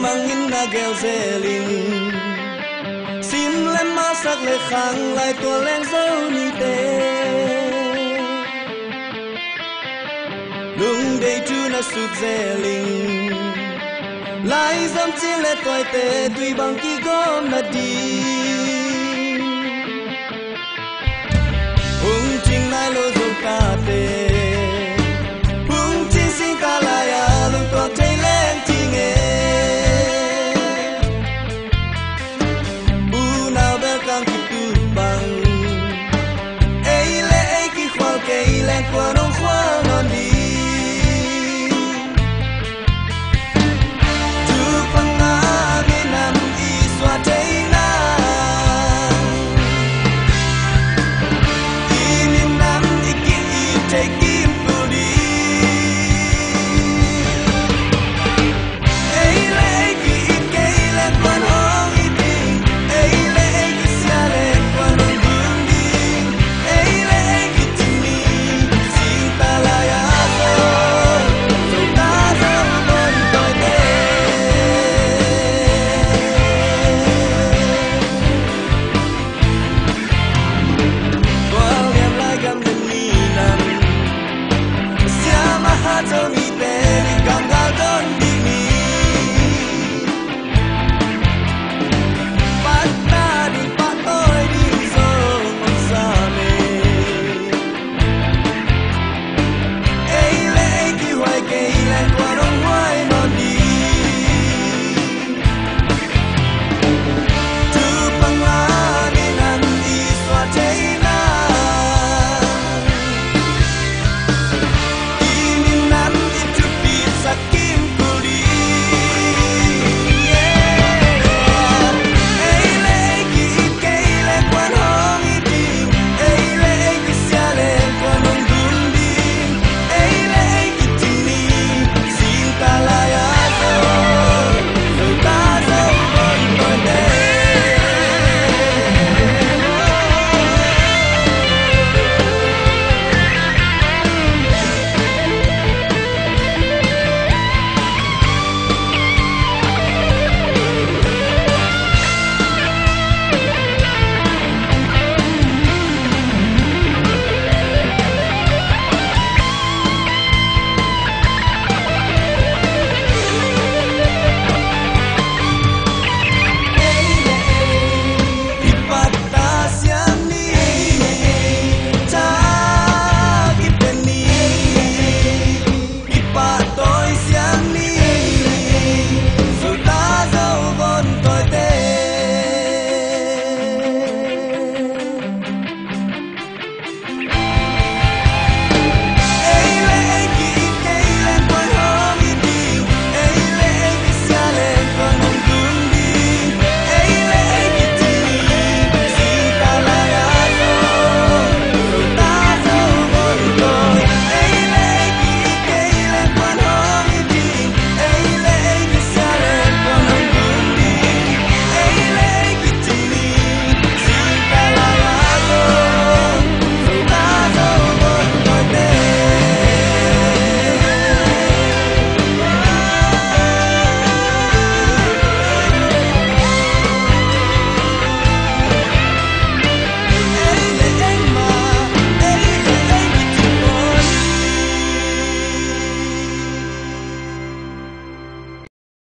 mang in na gel zeling sim lem ma sak le khang lại tua len dâu ni te lung day chu na sut zeling lại dám chia lệ toại tệ tuy bằng kỳ gom na đi hung chinh nai lo dâu ca tê hung chinh xin ca lại à lung toạc chạy lên chi nghe u nào bel cang kịp tu bằng ấy lệ ấy kỳ khoa cây lên qua